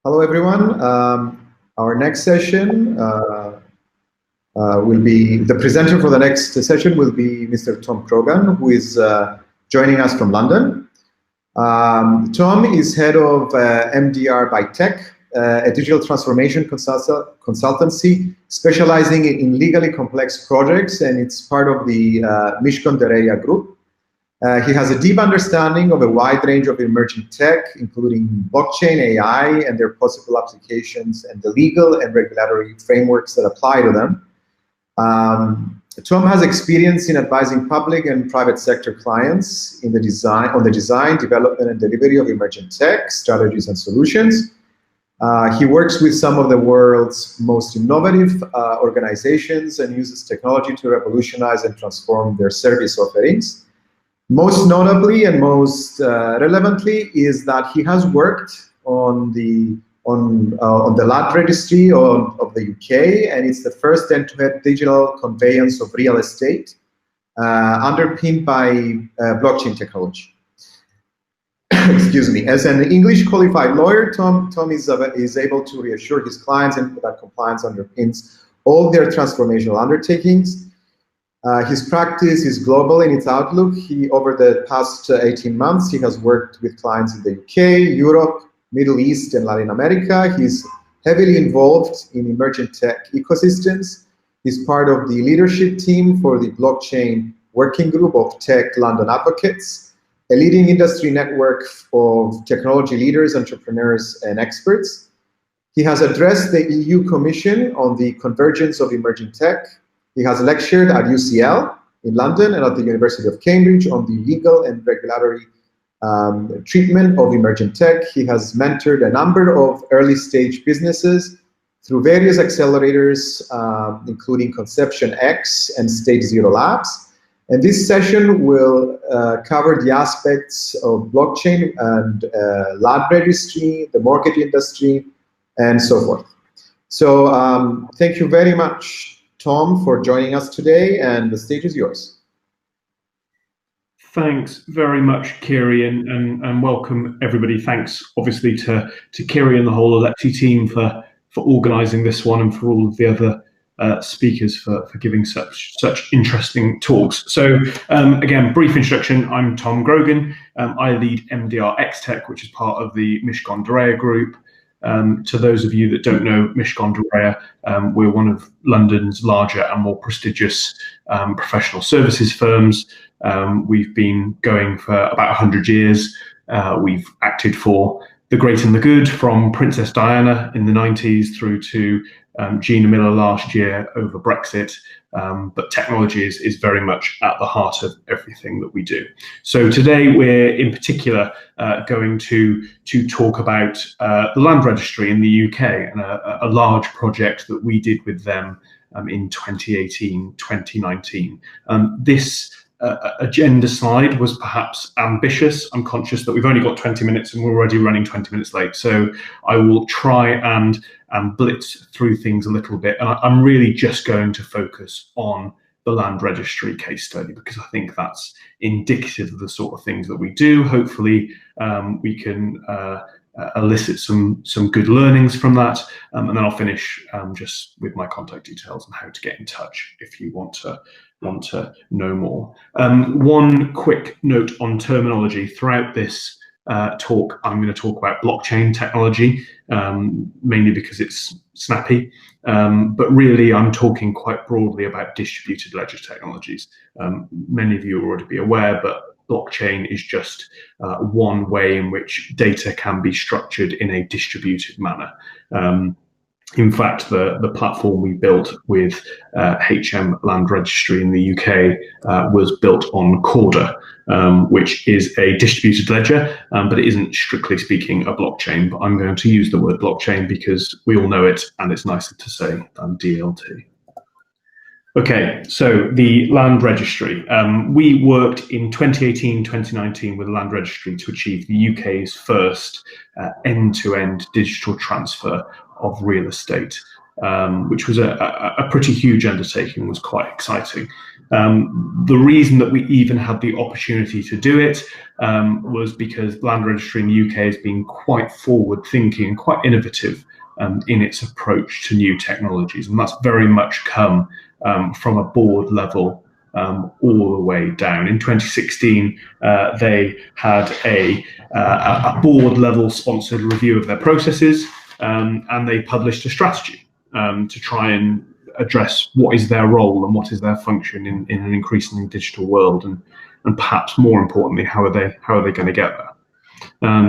Hello, everyone. Our next session will be, the presenter for the next session will be Mr. Tom Grogan, who is joining us from London. Tom is head of MDR by Tech, a digital transformation consultancy specializing in legally complex projects, and it's part of the Mishcon Dereya group. He has a deep understanding of a wide range of emerging tech, including blockchain, AI, and their possible applications, and the legal and regulatory frameworks that apply to them. Tom has experience in advising public and private sector clients in the design, development, and delivery of emerging tech strategies and solutions. He works with some of the world's most innovative organizations and uses technology to revolutionize and transform their service offerings. Most notably and most relevantly is that he has worked on the land registry of the UK, and it's the first end-to-end digital conveyance of real estate underpinned by blockchain technology. Excuse me. As an English qualified lawyer, Tom is able to reassure his clients that compliance underpins all their transformational undertakings. His practice is global in its outlook. Over the past 18 months, he has worked with clients in the UK, Europe, Middle East, and Latin America. He's heavily involved in emerging tech ecosystems. He's part of the leadership team for the blockchain working group of Tech London Advocates, a leading industry network of technology leaders, entrepreneurs, and experts. He has addressed the EU Commission on the convergence of emerging tech. He has lectured at UCL in London and at the University of Cambridge on the legal and regulatory treatment of emerging tech. He has mentored a number of early-stage businesses through various accelerators, including Conception X and Stage Zero Labs. And this session will cover the aspects of blockchain and land registry, the mortgage industry, and so forth. So thank you very much, Tom, for joining us today, and the stage is yours. Thanks very much, Kiri, and welcome everybody. Thanks, obviously, to Kiri and the whole Electi team for organising this one, and for all of the other speakers for giving such interesting talks. So, again, brief introduction. I'm Tom Grogan. I lead MDR X-Tech, which is part of the Mishcon Dereya group. To those of you that don't know Mishcon Dereya, we're one of London's larger and more prestigious professional services firms. We've been going for about 100 years. We've acted for the great and the good, from Princess Diana in the 90s through to Gina Miller last year over Brexit. But technology is very much at the heart of everything that we do. So today we're in particular going to talk about the land registry in the UK, and a large project that we did with them in 2018, 2019. This agenda slide was perhaps ambitious. I'm conscious that we've only got 20 minutes and we're already running 20 minutes late. So I will try and blitz through things a little bit. And I'm really just going to focus on the land registry case study, because I think that's indicative of the sort of things that we do. Hopefully we can elicit some good learnings from that. And then I'll finish just with my contact details and how to get in touch if you want to know more. One quick note on terminology. Throughout this talk, I'm going to talk about blockchain technology, mainly because it's snappy, but really I'm talking quite broadly about distributed ledger technologies. Many of you will already be aware, but blockchain is just one way in which data can be structured in a distributed manner. In fact, the platform we built with HM Land Registry in the UK was built on Corda, which is a distributed ledger, but it isn't, strictly speaking, a blockchain. But I'm going to use the word blockchain because we all know it, and it's nicer to say than DLT. Okay, so the land registry. We worked in 2018, 2019 with the land registry to achieve the UK's first end-to-end digital transfer of real estate. which was a pretty huge undertaking, was quite exciting. The reason that we even had the opportunity to do it was because Land Registry in the UK has been quite forward-thinking and quite innovative in its approach to new technologies, and that's very much come from a board level all the way down. In 2016, they had a board level sponsored review of their processes, and they published a strategy to try and address what is their role and what is their function in an increasingly digital world, and perhaps more importantly, how are they going to get there?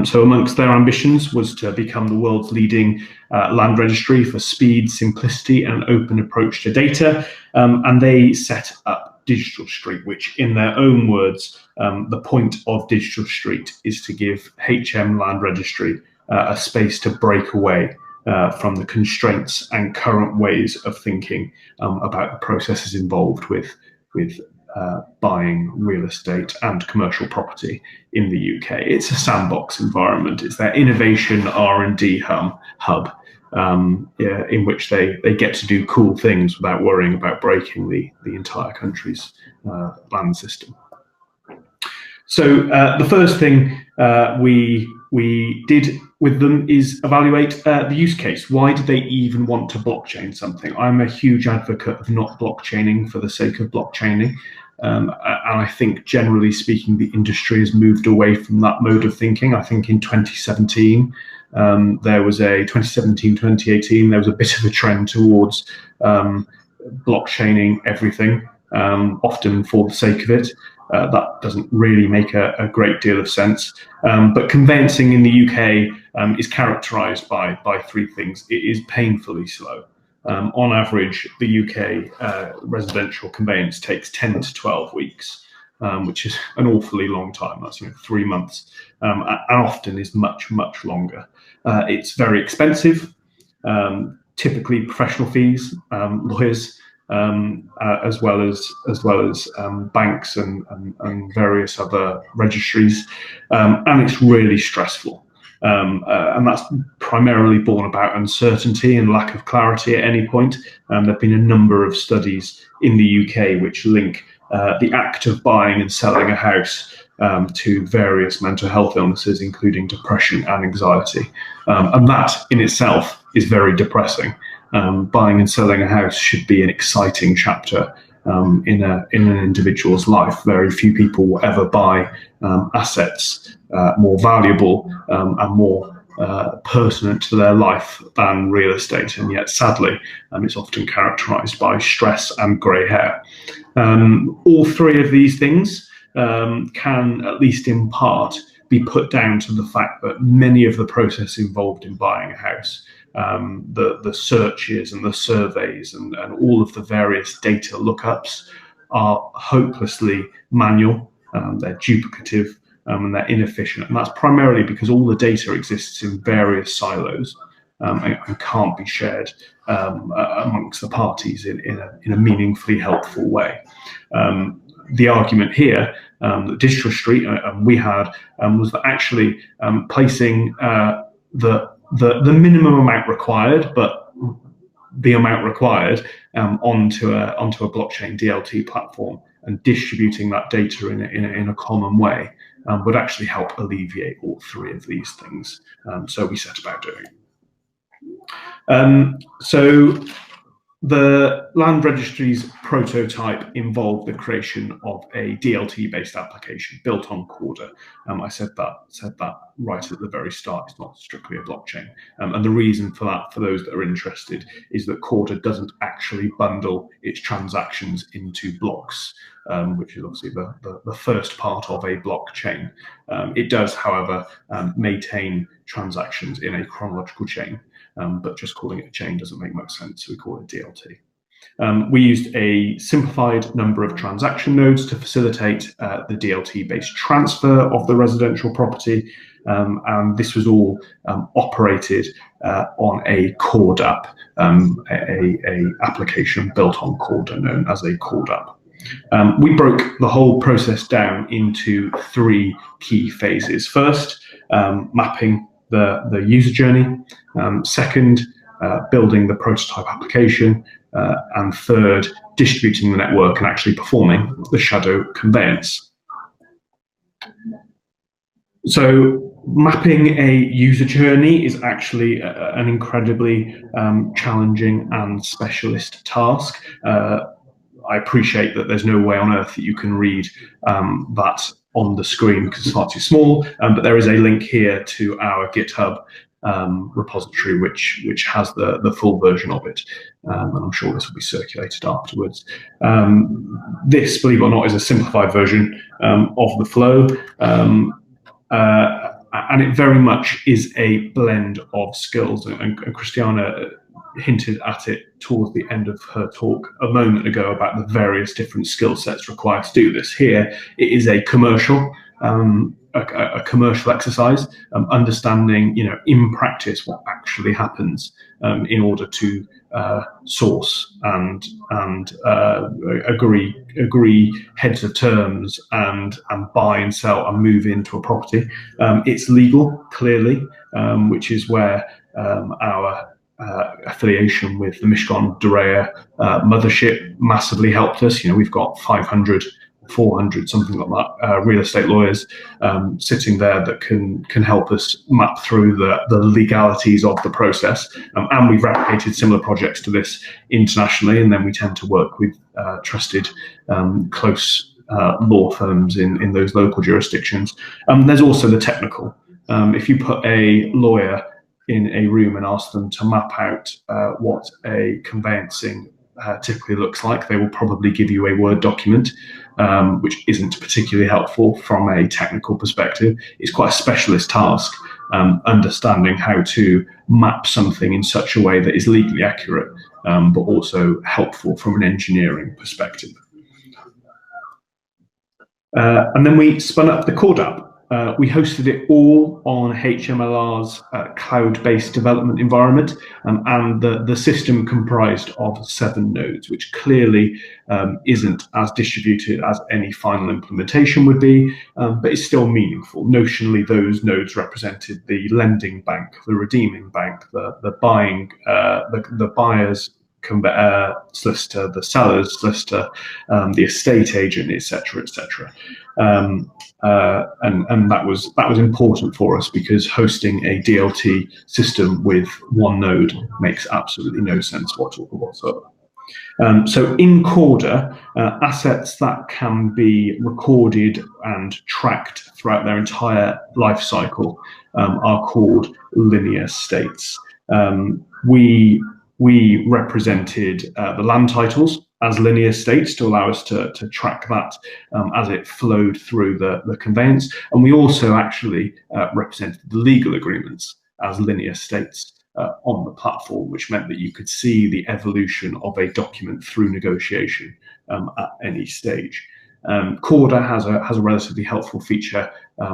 So amongst their ambitions was to become the world's leading land registry for speed, simplicity, and open approach to data, and they set up Digital Street, which in their own words, the point of Digital Street is to give HM Land Registry a space to break away from the constraints and current ways of thinking about the processes involved with buying real estate and commercial property in the UK. It's a sandbox environment. It's their innovation R&D hub in which they get to do cool things without worrying about breaking the entire country's land system. So the first thing we did with them is evaluate the use case. Why did they even want to blockchain something? I'm a huge advocate of not blockchaining for the sake of blockchaining. And I think generally speaking, the industry has moved away from that mode of thinking. I think in 2017, 2018, there was a bit of a trend towards blockchaining everything, often for the sake of it. That doesn't really make a great deal of sense. But conveyancing in the UK is characterised by three things. It is painfully slow. On average, the UK residential conveyance takes 10 to 12 weeks, which is an awfully long time. That's 3 months, and often is much, much longer. It's very expensive, typically professional fees, lawyers, as well as banks and various other registries, and it's really stressful. And that's primarily borne about uncertainty and lack of clarity at any point. There have been a number of studies in the UK which link the act of buying and selling a house to various mental health illnesses, including depression and anxiety. And that in itself is very depressing. Buying and selling a house should be an exciting chapter in an individual's life. Very few people will ever buy assets more valuable and more pertinent to their life than real estate, and yet sadly it's often characterised by stress and grey hair. All three of these things can, at least in part, be put down to the fact that many of the process involved in buying a house, the searches and the surveys and all of the various data lookups, are hopelessly manual, they're duplicative, and they're inefficient. And that's primarily because all the data exists in various silos and can't be shared amongst the parties in a meaningfully helpful way. The argument here that Digital Street we had was that actually placing the minimum amount required, but the amount required onto a blockchain DLT platform and distributing that data in a common way would actually help alleviate all three of these things. So we set about doing it. So the Land Registry's prototype involved the creation of a DLT-based application built on Corda. I said that right at the very start. It's not strictly a blockchain, and the reason for that, for those that are interested, is that Corda doesn't actually bundle its transactions into blocks, which is obviously the first part of a blockchain. It does, however, maintain transactions in a chronological chain. But just calling it a chain doesn't make much sense, so we call it DLT. We used a simplified number of transaction nodes to facilitate the DLT-based transfer of the residential property, and this was all operated on a Cord app, a application built on Corda known as a Cord app. We broke the whole process down into three key phases. First, mapping the user journey. Second, building the prototype application, and third, distributing the network and actually performing the shadow conveyance. So mapping a user journey is actually an incredibly challenging and specialist task. I appreciate that there's no way on earth that you can read that on the screen because it's far too small, but there is a link here to our GitHub repository which has the full version of it, and I'm sure this will be circulated afterwards. This, believe it or not, is a simplified version of the flow, and it very much is a blend of skills, and Christiana hinted at it towards the end of her talk a moment ago about the various different skill sets required to do this. Here, it is a commercial exercise, understanding, in practice what actually happens in order to source and agree heads of terms and buy and sell and move into a property. It's legal, clearly, which is where our affiliation with the Mishcon Durea mothership massively helped us. We've got 500, 400, something like that, real estate lawyers sitting there that can help us map through the legalities of the process. And we've replicated similar projects to this internationally, and then we tend to work with trusted, close law firms in those local jurisdictions. There's also the technical. If you put a lawyer in a room and ask them to map out what a conveyancing typically looks like, they will probably give you a Word document, which isn't particularly helpful from a technical perspective. It's quite a specialist task, understanding how to map something in such a way that is legally accurate, but also helpful from an engineering perspective. And then we spun up the Cord app. We hosted it all on HMLR's cloud-based development environment, and the system comprised of 7 nodes, which clearly isn't as distributed as any final implementation would be, but it's still meaningful. Notionally, those nodes represented the lending bank, the redeeming bank, the buying, the buyer's solicitor, the seller's solicitor, the estate agent, etc., etc. And that was important for us, because hosting a DLT system with one node makes absolutely no sense whatsoever. So in Corda, assets that can be recorded and tracked throughout their entire life cycle are called linear states. We represented the land titles as linear states to allow us to track that as it flowed through the conveyance. And we also actually represented the legal agreements as linear states on the platform, which meant that you could see the evolution of a document through negotiation at any stage. Corda has a relatively helpful feature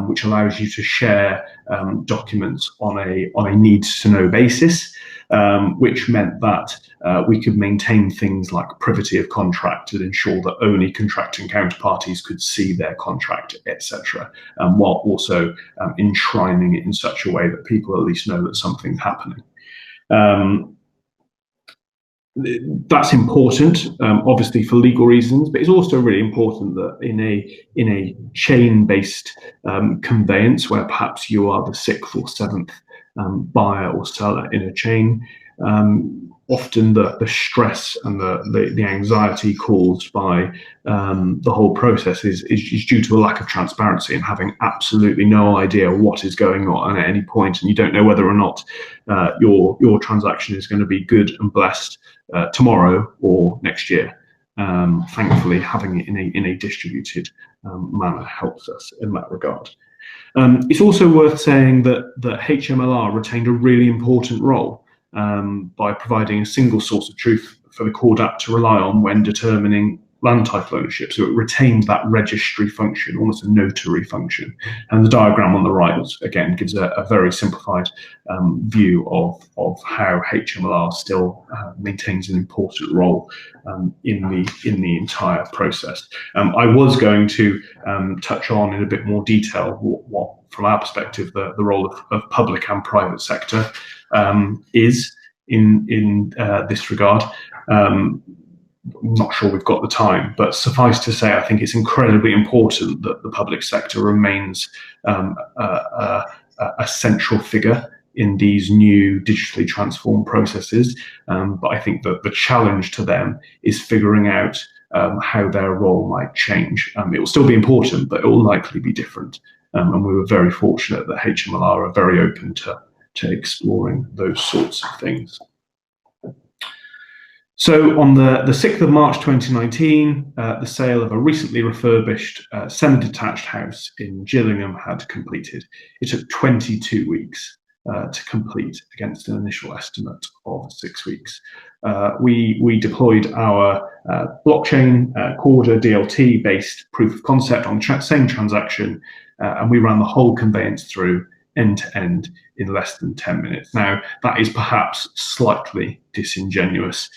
which allows you to share documents on a needs-to-know basis, which meant that we could maintain things like privity of contract to ensure that only contracting counterparties could see their contract, etc., while also enshrining it in such a way that people at least know that something's happening. That's important, obviously, for legal reasons, but it's also really important that in a chain-based conveyance, where perhaps you are the 6th or 7th buyer or seller in a chain, often the stress and the anxiety caused by the whole process is due to a lack of transparency and having absolutely no idea what is going on at any point, and you don't know whether or not your transaction is going to be good and blessed tomorrow or next year. Thankfully, having it in a distributed manner helps us in that regard. It's also worth saying that HMLR retained a really important role by providing a single source of truth for the Cord app to rely on when determining land title ownership. So it retained that registry function, almost a notary function. And the diagram on the right, again, gives a very simplified view of how HMLR still maintains an important role in the entire process. I was going to touch on in a bit more detail what from our perspective, the role of public and private sector is in this regard. I'm not sure we've got the time, but suffice to say, I think it's incredibly important that the public sector remains a central figure in these new digitally transformed processes. But I think that the challenge to them is figuring out how their role might change. It will still be important, but it will likely be different. And we were very fortunate that HMLR are very open to exploring those sorts of things. So on the 6th of March 2019, the sale of a recently refurbished semi-detached house in Gillingham had completed. It took 22 weeks to complete against an initial estimate of 6 weeks. We deployed our blockchain Corda DLT based proof of concept on the same transaction, and we ran the whole conveyance through end to end in less than 10 minutes. Now, that is perhaps slightly disingenuous.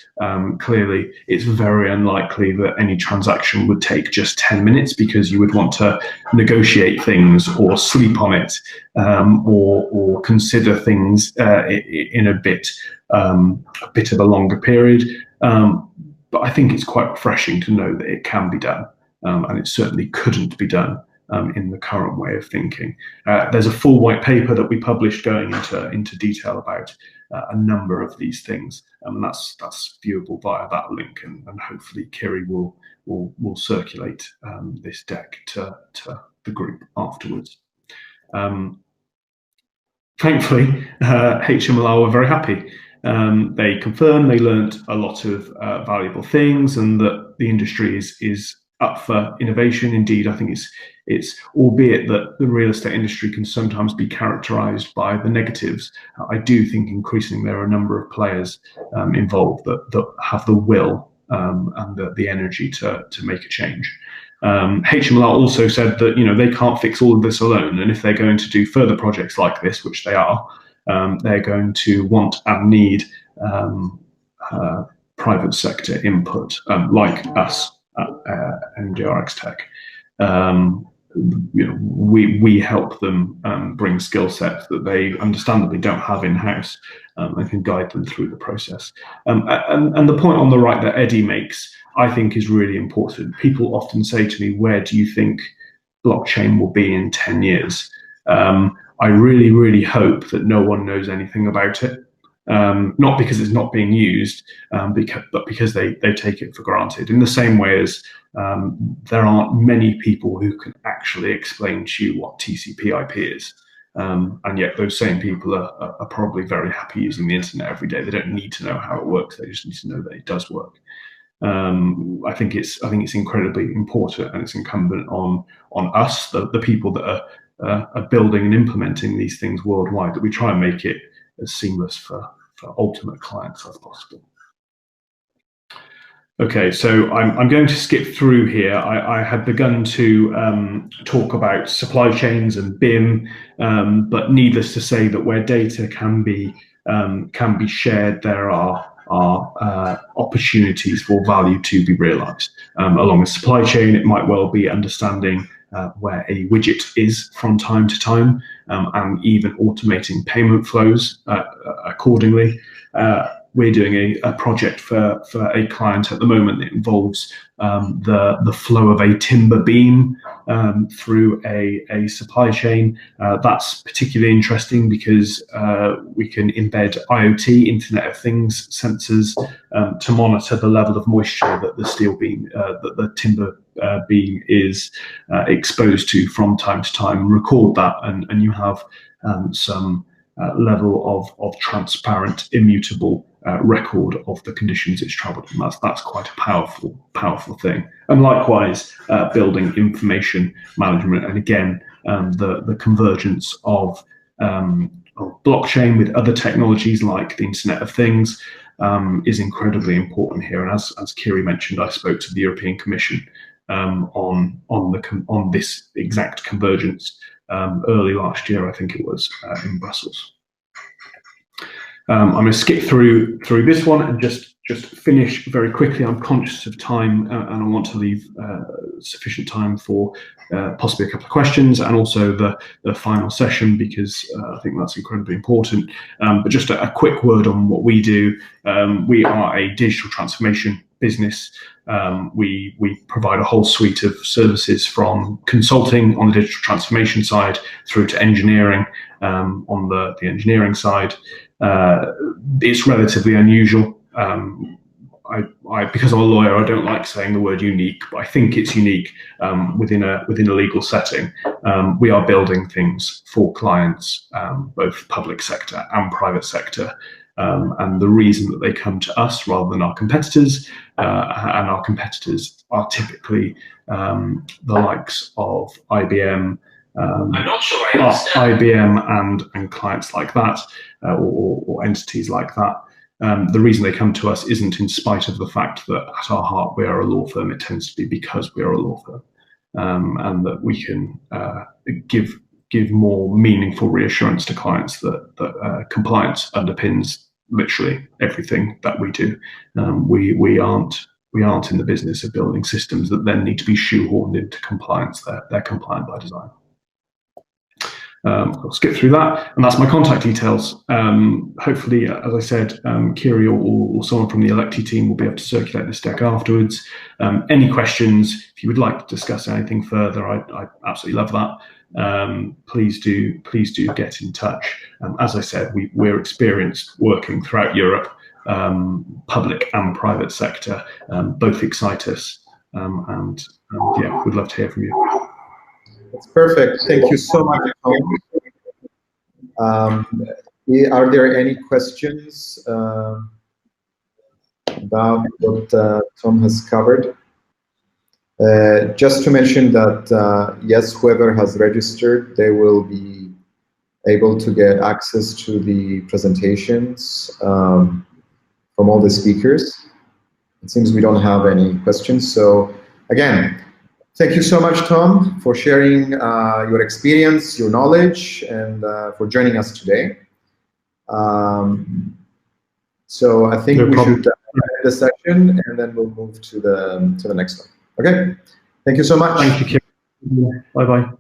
Clearly, it's very unlikely that any transaction would take just 10 minutes because you would want to negotiate things or sleep on it, or consider things in a bit of a longer period. But I think it's quite refreshing to know that it can be done, and it certainly couldn't be done in the current way of thinking. There's a full white paper that we published going into detail about a number of these things, and that's viewable via that link, and hopefully Kiri will circulate this deck to the group afterwards. Thankfully, HMLR were very happy. They confirmed they learnt a lot of valuable things, and that the industry is up for innovation. Indeed, I think it's albeit that the real estate industry can sometimes be characterized by the negatives, I do think increasingly there are a number of players involved that have the will and the energy to make a change. HMLR also said that they can't fix all of this alone, and if they're going to do further projects like this, which they are, they're going to want and need private sector input, like us at MDRX Tech. We help them bring skill sets that they understandably don't have in-house, and can guide them through the process. And the point on the right that Eddie makes, I think, is really important. People often say to me, where do you think blockchain will be in 10 years? I really, really hope that no one knows anything about it. Not because it's not being used, but because they take it for granted. In the same way as there aren't many people who can actually explain to you what TCP/IP is, and yet those same people are probably very happy using the internet every day. They don't need to know how it works; they just need to know that it does work. I think it's incredibly important, and it's incumbent on us, the people that are building and implementing these things worldwide, that we try and make it as seamless for ultimate clients as possible. Okay, so I'm going to skip through here. I had begun to talk about supply chains and BIM, but needless to say that where data can be shared, there are opportunities for value to be realized. Along a supply chain, it might well be understanding where a widget is from time to time, and even automating payment flows accordingly. We're doing a project for a client at the moment that involves the flow of a timber beam through a supply chain. That's particularly interesting because we can embed IoT, Internet of Things sensors to monitor the level of moisture that the steel beam, that the timber beam is exposed to from time to time, record that, and you have some level of transparent, immutable record of the conditions it's travelled in. That's quite a powerful thing. And likewise, building information management, and again, the convergence of blockchain with other technologies like the Internet of Things is incredibly important here. And as Kiri mentioned, I spoke to the European Commission on this exact convergence early last year, I think it was, in Brussels. I'm going to skip through this one and just finish very quickly. I'm conscious of time, and I want to leave sufficient time for possibly a couple of questions, and also the final session, because I think that's incredibly important. But just a quick word on what we do. We are a digital transformation business. We provide a whole suite of services, from consulting on the digital transformation side through to engineering on the engineering side. It's relatively unusual. Because I'm a lawyer, I don't like saying the word unique, but I think it's unique within a legal setting. We are building things for clients, both public sector and private sector. And the reason that they come to us rather than our competitors, and our competitors are typically the likes of IBM, I'm not sure I understand. IBM and clients like that, or entities like that. The reason they come to us isn't in spite of the fact that at our heart we are a law firm. It tends to be because we are a law firm, and that we can give more meaningful reassurance to clients that compliance underpins literally everything that we do. We aren't in the business of building systems that then need to be shoehorned into compliance. They're compliant by design. I'll skip through that, and that's my contact details. Hopefully, as I said, Kiri or someone from the Electi team will be able to circulate this deck afterwards. Any questions, if you would like to discuss anything further, I absolutely love that. Please do get in touch. As I said, we're experienced working throughout Europe, public and private sector. Both excite us, and yeah, we'd love to hear from you. That's perfect. Thank you so much, Tom. Are there any questions about what Tom has covered? Just to mention that, yes, whoever has registered, they will be able to get access to the presentations from all the speakers. It seems we don't have any questions. So again, thank you so much, Tom, for sharing your experience, your knowledge, and for joining us today. So I think we should end the session, and then we'll move to the next one. Okay. Thank you so much. Thank you, Kim. Bye-bye.